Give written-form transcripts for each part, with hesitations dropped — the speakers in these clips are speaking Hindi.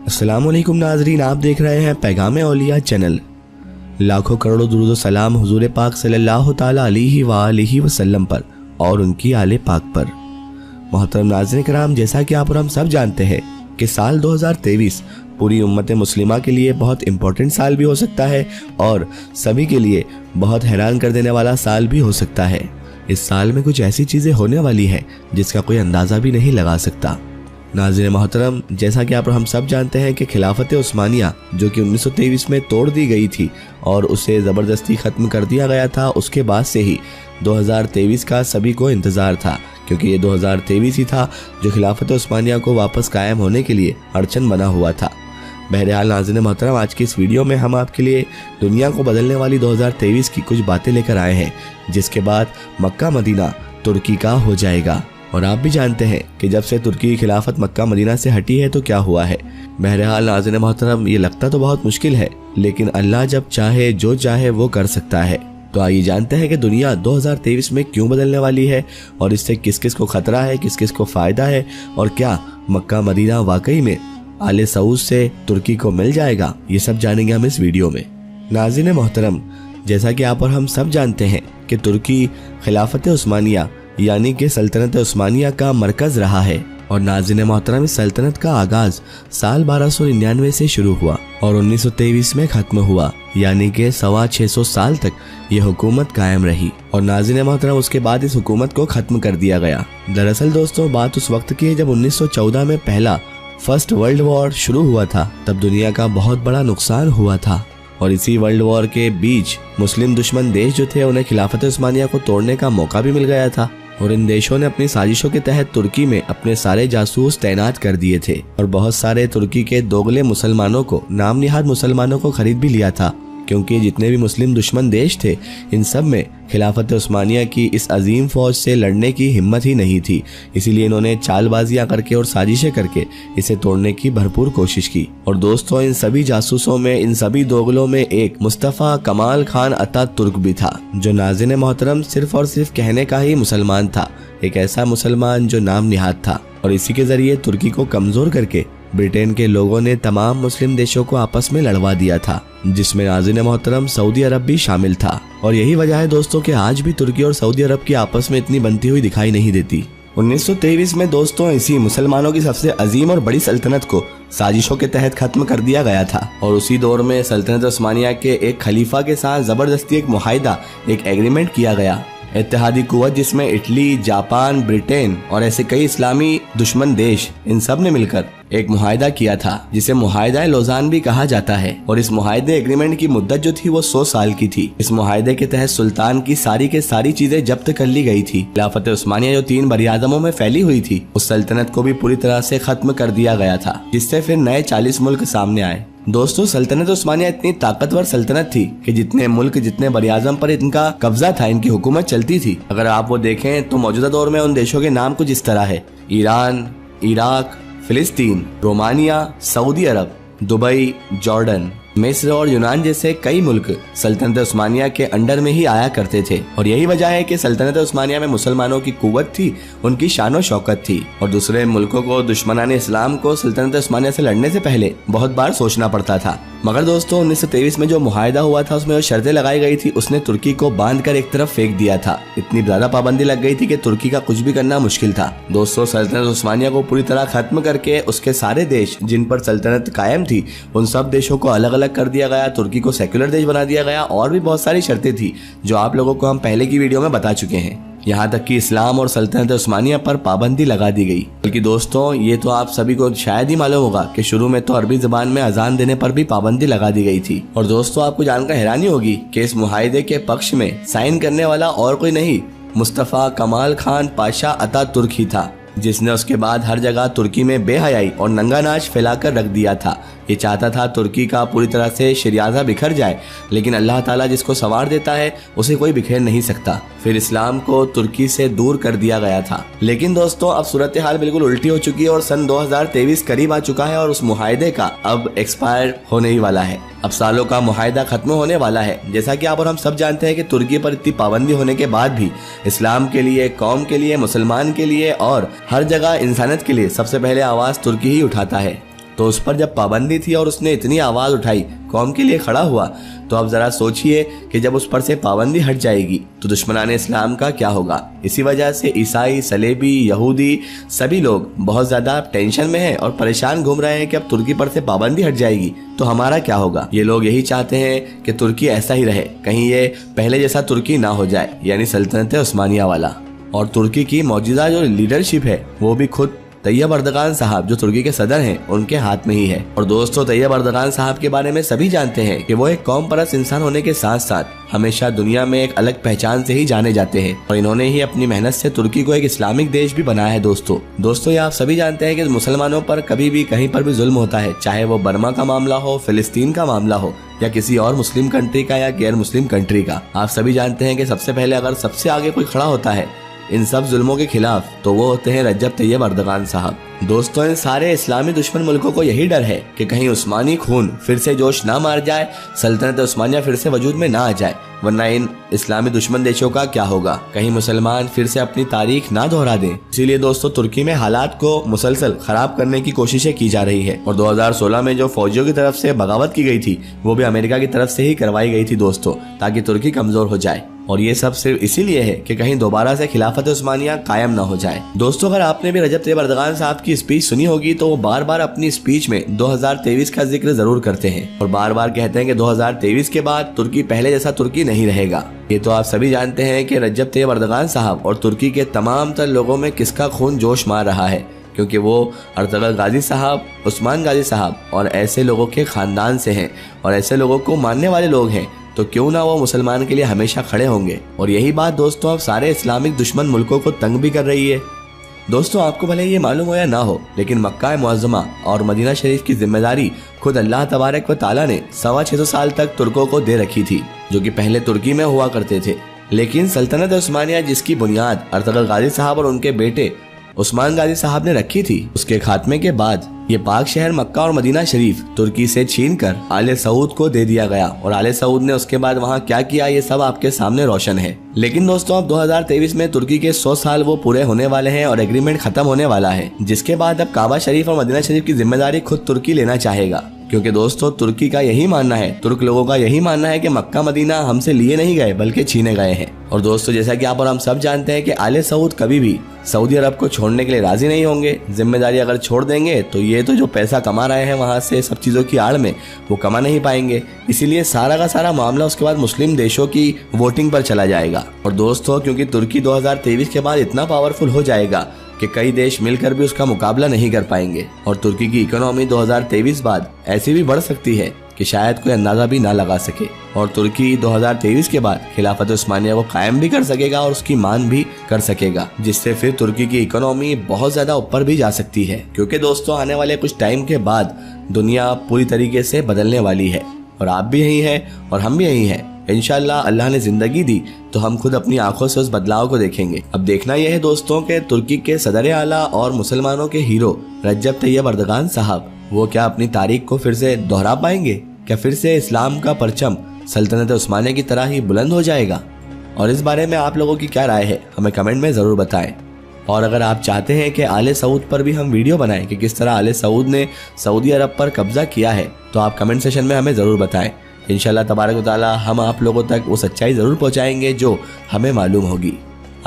अस्सलामुअलैकुम नाजरीन, आप देख रहे हैं पैगाम औलिया चैनल। लाखों करोड़ों दुरूद सलाम हुजूर पाक सल्लल्लाहु ताला अलैहि वसल्लम पर और उनकी आले पाक पर। मोहतरम नाज़रीन कराम, जैसा कि आप और हम सब जानते हैं कि साल 2023 पूरी उम्मत मुस्लिमा के लिए बहुत इम्पोर्टेंट साल भी हो सकता है और सभी के लिए बहुत हैरान कर देने वाला साल भी हो सकता है। इस साल में कुछ ऐसी चीज़ें होने वाली हैं जिसका कोई अंदाज़ा भी नहीं लगा सकता। नाज़रीन मोहतरम, जैसा कि आप हम सब जानते हैं कि खिलाफत उस्मानिया जो कि 1923 में तोड़ दी गई थी और उसे ज़बरदस्ती ख़त्म कर दिया गया था, उसके बाद से ही 2023 का सभी को इंतज़ार था, क्योंकि ये 2023 ही था जो खिलाफत उस्मानिया को वापस कायम होने के लिए अड़चन बना हुआ था। बहरहाल नाज़रीन मोहतरम, आज की इस वीडियो में हम आपके लिए दुनिया को बदलने वाली 2023 की कुछ बातें लेकर आए हैं, जिसके बाद मक्का मदीना तुर्की का हो जाएगा। और आप भी जानते हैं कि जब से तुर्की की खिलाफत मक्का मदीना से हटी है तो क्या हुआ है। बहरहाल नाज़रीन मोहतरम, ये लगता तो बहुत मुश्किल है, लेकिन अल्लाह जब चाहे जो चाहे वो कर सकता है। तो आइए जानते हैं कि दुनिया 2023 में क्यों बदलने वाली है और इससे किस किस को खतरा है, किस किस को फायदा है, और क्या मक्का मदीना वाकई में आले सऊद से तुर्की को मिल जाएगा। ये सब जानेंगे हम इस वीडियो में। नाज़रीन मोहतरम, जैसा कि आप और हम सब जानते हैं कि तुर्की खिलाफत उस्मानिया यानी कि सल्तनत उस्मानिया का मरकज रहा है। और नाज़रीन मोहतरम, इस सल्तनत का आगाज साल 1299 से शुरू हुआ और 1923 में खत्म हुआ, यानी कि 625 साल तक ये हुकूमत कायम रही। और नाज़रीन मोहतरम, उसके बाद इस हुकूमत को खत्म कर दिया गया। दरअसल दोस्तों, बात उस वक्त की है जब 1914 में पहला फर्स्ट वर्ल्ड वॉर शुरू हुआ था। तब दुनिया का बहुत बड़ा नुकसान हुआ था और इसी वर्ल्ड वॉर के बीच मुस्लिम दुश्मन देश जो थे उन्हें खिलाफत उस्मानिया को तोड़ने का मौका भी मिल गया था। और इन देशों ने अपनी साजिशों के तहत तुर्की में अपने सारे जासूस तैनात कर दिए थे और बहुत सारे तुर्की के दोगले मुसलमानों को, नाम निहाद मुसलमानों को खरीद भी लिया था, क्योंकि जितने भी मुस्लिम दुश्मन देश थे इन सब में खिलाफत उस्मानिया की इस अजीम फौज से लड़ने की हिम्मत ही नहीं थी। इसीलिए इन्होंने चालबाजियां करके और साजिशें करके इसे तोड़ने की भरपूर कोशिश की। और दोस्तों, इन सभी जासूसों में, इन सभी दोगलों में एक मुस्तफ़ा कमाल खान अतातुर्क भी था, जो नाज़रीन मोहतरम सिर्फ और सिर्फ कहने का ही मुसलमान था, एक ऐसा मुसलमान जो नाम निहाद था। और इसी के जरिए तुर्की को कमजोर करके ब्रिटेन के लोगों ने तमाम मुस्लिम देशों को आपस में लड़वा दिया था, जिसमें नाज़रीन मोहतरम सऊदी अरब भी शामिल था। और यही वजह है दोस्तों कि आज भी तुर्की और सऊदी अरब की आपस में इतनी बनती हुई दिखाई नहीं देती। 1923 में दोस्तों इसी मुसलमानों की सबसे अजीम और बड़ी सल्तनत को साजिशों के तहत खत्म कर दिया गया था। और उसी दौर में सल्तनत उस्मानिया के एक खलीफा के साथ जबरदस्ती एक मुआहिदा, एक एग्रीमेंट किया गया। इत्तेहादी कुव्वत जिसमें इटली, जापान, ब्रिटेन और ऐसे कई इस्लामी दुश्मन देश, इन सब ने मिलकर एक मुआहिदा किया था, जिसे मुआहिदा लोज़ान भी कहा जाता है। और इस मुआहिदे एग्रीमेंट की मुद्दत जो थी वो 100 साल की थी। इस मुआहिदे के तहत सुल्तान की सारी के सारी चीजें जब्त कर ली गई थी। खिलाफत उस्मानिया जो 3 बरियाज़मों में फैली हुई थी, उस सल्तनत को भी पूरी तरह से खत्म कर दिया गया था, जिससे फिर नए 40 मुल्क सामने आए। दोस्तों, सल्तनत उस्मानिया इतनी ताकतवर सल्तनत थी कि जितने मुल्क, जितने बरियाज़म पर इनका कब्जा था, इनकी हुकूमत चलती थी। अगर आप वो देखें तो मौजूदा दौर में उन देशों के नाम कुछ इस तरह है: ईरान, इराक, फिलिस्तीन, रोमानिया, सऊदी अरब, दुबई, जॉर्डन, मिस्र और यूनान जैसे कई मुल्क सल्तनत उस्मानिया के अंडर में ही आया करते थे। और यही वजह है कि सल्तनत उस्मानिया में मुसलमानों की कुव्वत थी, उनकी शान शौकत थी। और दूसरे मुल्कों को, दुश्मनान इस्लाम को सल्तनत उस्मानिया से लड़ने से पहले बहुत बार सोचना पड़ता था। मगर दोस्तों, 1923 में जो मुआहिदा हुआ था उसमें जो शर्तें लगाई गई थी, उसने तुर्की को बांध कर एक तरफ फेंक दिया था। इतनी ज्यादा पाबंदी लग गई थी कि तुर्की का कुछ भी करना मुश्किल था। दोस्तों, सल्तनत उस्मानिया को पूरी तरह खत्म करके उसके सारे देश जिन पर सल्तनत कायम थी, उन सब देशों को अलग अलग कर दिया गया, तुर्की को सेक्युलर देश बना दिया गया। और भी बहुत सारी शर्तें थी जो आप लोगों को हम पहले की वीडियो में बता चुके हैं। यहाँ तक कि इस्लाम और सल्तनत उस्मानिया पर पाबंदी लगा दी गई। बल्कि दोस्तों, ये तो आप सभी को शायद ही मालूम होगा कि शुरू में तो अरबी जुबान में अजान देने पर भी पाबंदी लगा दी गई थी। और दोस्तों, आपको जानकर हैरानी होगी कि इस मुआहिदे के पक्ष में साइन करने वाला और कोई नहीं, मुस्तफ़ा कमाल खान पाशा अतातुर्क ही था, जिसने उसके बाद हर जगह तुर्की में बेहयाई और नंगा नाच फैलाकर रख दिया था। ये चाहता था तुर्की का पूरी तरह से शरियाजा बिखर जाए, लेकिन अल्लाह ताला जिसको सवार देता है उसे कोई बिखेर नहीं सकता। फिर इस्लाम को तुर्की से दूर कर दिया गया था। लेकिन दोस्तों, अब सूरत हाल बिल्कुल उल्टी हो चुकी है और सन 2023 करीब आ चुका है और उस मुआहिदे का अब एक्सपायर होने ही वाला है। अब सालों का मुआहिदा खत्म होने वाला है। जैसा कि आप और हम सब जानते हैं कि तुर्की पर इतनी पाबंदी होने के बाद भी इस्लाम के लिए, कौम के लिए, मुसलमान के लिए और हर जगह इंसानियत के लिए सबसे पहले आवाज तुर्की ही उठाता है। तो उस पर जब पाबंदी थी और उसने इतनी आवाज़ उठाई, कौम के लिए खड़ा हुआ, तो अब ज़रा सोचिए कि जब उस पर से पाबंदी हट जाएगी तो दुश्मनाने इस्लाम का क्या होगा। इसी वजह से ईसाई, सलेबी, यहूदी सभी लोग बहुत ज़्यादा टेंशन में हैं और परेशान घूम रहे हैं कि अब तुर्की पर से पाबंदी हट जाएगी तो हमारा क्या होगा। ये लोग यही चाहते हैं कि तुर्की ऐसा ही रहे, कहीं ये पहले जैसा तुर्की ना हो जाए, यानी सल्तनत उस्मानिया वाला। और तुर्की की मौजूदा जो लीडरशिप है वो भी खुद तैयब अर्दगान साहब जो तुर्की के सदर हैं उनके हाथ में ही है। और दोस्तों, तैयब अर्दगान साहब के बारे में सभी जानते हैं कि वो एक कौम परस्त इंसान होने के साथ साथ हमेशा दुनिया में एक अलग पहचान से ही जाने जाते हैं और इन्होंने ही अपनी मेहनत से तुर्की को एक इस्लामिक देश भी बनाया है। दोस्तों ये आप सभी जानते हैं कि मुसलमानों पर कभी भी कहीं पर भी जुल्म होता है, चाहे वो बर्मा का मामला हो, फिलिस्तीन का मामला हो या किसी और मुस्लिम कंट्री का या गैर मुस्लिम कंट्री का। आप सभी जानते हैं कि सबसे पहले अगर सबसे आगे कोई खड़ा होता है इन सब जुल्मों के खिलाफ तो वो होते हैं रजब तैयब अर्दगान साहब। दोस्तों, इन सारे इस्लामी दुश्मन मुल्कों को यही डर है कि कहीं उस्मानी खून फिर से जोश ना मार जाए, सल्तनत उस्मानिया फिर से वजूद में ना आ जाए, वरना इन इस्लामी दुश्मन देशों का क्या होगा। कहीं मुसलमान फिर से अपनी तारीख ना दोहरा दें। इसीलिए दोस्तों, तुर्की में हालात को मुसलसल खराब करने की कोशिशें की जा रही है और 2016 में जो फौजियों की तरफ से बगावत की गई थी वो भी अमेरिका की तरफ से ही करवाई गई थी दोस्तों, ताकि तुर्की कमजोर हो जाए। और ये सब सिर्फ इसीलिए है कि कहीं दोबारा से खिलाफत उस्मानिया कायम ना हो जाए। दोस्तों, अगर आपने भी रजब तैयब अर्दगान साहब की स्पीच सुनी होगी तो वो बार बार अपनी स्पीच में 2023 का जिक्र जरूर करते हैं और बार बार कहते हैं कि 2023 के बाद तुर्की पहले जैसा तुर्की नहीं रहेगा। ये तो आप सभी जानते हैं कि रजब तैयब अर्दगान साहब और तुर्की के तमाम तर लोगों में किसका खून जोश मार रहा है, क्योंकि वो अर्तुगरुल गाजी साहब, उस्मान गाजी साहब और ऐसे लोगों के खानदान से हैं और ऐसे लोगों को मानने वाले लोग हैं, तो क्यों ना वो मुसलमान के लिए हमेशा खड़े होंगे। और यही बात दोस्तों अब सारे इस्लामिक दुश्मन मुल्कों को तंग भी कर रही है। दोस्तों, आपको भले ये मालूम हो या ना हो, लेकिन मक्का मुअज़्ज़मा और मदीना शरीफ की जिम्मेदारी खुद अल्लाह तबारक व तआला ने 625 साल तक तुर्कों को दे रखी थी, जो कि पहले तुर्की में हुआ करते थे। लेकिन सल्तनत उस्मानिया जिसकी बुनियाद अर्तुगरुल गाजी साहब और उनके बेटे उस्मान गाजी साहब ने रखी थी, उसके खात्मे के बाद ये पाक शहर मक्का और मदीना शरीफ तुर्की से छीनकर आले सऊद को दे दिया गया और आले सऊद ने उसके बाद वहाँ क्या किया ये सब आपके सामने रोशन है। लेकिन दोस्तों, अब 2023 में तुर्की के 100 साल वो पूरे होने वाले हैं और एग्रीमेंट खत्म होने वाला है, जिसके बाद अब काबा शरीफ और मदीना शरीफ की जिम्मेदारी खुद तुर्की लेना चाहेगा। क्योंकि दोस्तों, तुर्की का यही मानना है, तुर्क लोगों का यही मानना है कि मक्का मदीना हमसे लिए नहीं गए बल्कि छीने गए हैं। और दोस्तों, जैसा कि आप और हम सब जानते हैं कि आले सऊद कभी भी सऊदी अरब को छोड़ने के लिए राजी नहीं होंगे। जिम्मेदारी अगर छोड़ देंगे तो ये तो जो पैसा कमा रहे हैं वहाँ से सब चीज़ों की आड़ में, वो कमा नहीं पाएंगे। इसीलिए सारा का सारा मामला उसके बाद मुस्लिम देशों की वोटिंग पर चला जाएगा। और दोस्तों, क्योंकि तुर्की 2023 के बाद इतना पावरफुल हो जाएगा कि कई देश मिलकर भी उसका मुकाबला नहीं कर पाएंगे और तुर्की की इकोनॉमी 2023 बाद ऐसी भी बढ़ सकती है कि शायद कोई अंदाजा भी ना लगा सके। और तुर्की 2023 के बाद खिलाफत उस्मानिया को कायम भी कर सकेगा और उसकी मान भी कर सकेगा, जिससे फिर तुर्की की इकोनॉमी बहुत ज्यादा ऊपर भी जा सकती है। क्योंकि दोस्तों, आने वाले कुछ टाइम के बाद दुनिया पूरी तरीके से बदलने वाली है और आप भी यही हैं और हम भी यही हैं। इंशाअल्लाह अल्लाह ने जिंदगी दी तो हम खुद अपनी आंखों से उस बदलाव को देखेंगे। अब देखना यह है दोस्तों कि तुर्की के सदर आला और मुसलमानों के हीरो रजब तैयब अर्दगान साहब वो क्या अपनी तारीख को फिर से दोहरा पाएंगे, क्या फिर से इस्लाम का परचम सल्तनत उस्मानिया की तरह ही बुलंद हो जाएगा। और इस बारे में आप लोगों की क्या राय है हमें कमेंट में ज़रूर बताएं। और अगर आप चाहते हैं कि आले सऊद पर भी हम वीडियो बनाएं कि किस तरह आले सऊद ने सऊदी अरब पर कब्जा किया है, तो आप कमेंट सेशन में हमें ज़रूर बताएं। इंशाअल्लाह तबारक व तआला हम आप लोगों तक वो सच्चाई ज़रूर पहुँचाएंगे जो हमें मालूम होगी।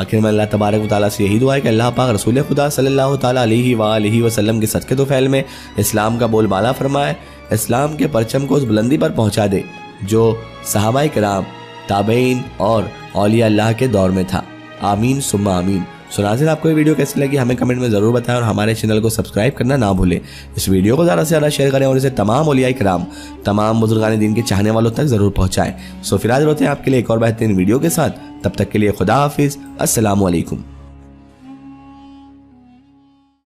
आखिर में अल्लाह तबारक व तआला से यही दुआ है कि अल्लाह पाक रसूल खुदा सल्लल्लाहु तआला अलैहि वसल्लम के सदक़े तोफ़ैल में इस्लाम का बोलबाला फरमाए, इस्लाम के परचम को उस बुलंदी पर पहुँचा दे जो सहाबाए किराम, ताबईन और औलिया अल्लाह के दौर में था। आमीन सुम्मा आमीन। सो नाज़रीन, आपको ये वीडियो कैसी लगी हमें कमेंट में ज़रूर बताएं और हमारे चैनल को सब्सक्राइब करना ना भूलें। इस वीडियो को ज़्यादा से ज़्यादा शेयर करें और इसे तमाम औलिया किराम, तमाम बुजुर्गान दीन के चाहने वालों तक ज़रूर पहुँचाएं। सो फिर हाज़िर होते हैं आपके लिए एक और बेहतरीन वीडियो के साथ। तब तक के लिए खुदा हाफिज़। अस्सलामु अलैकुम।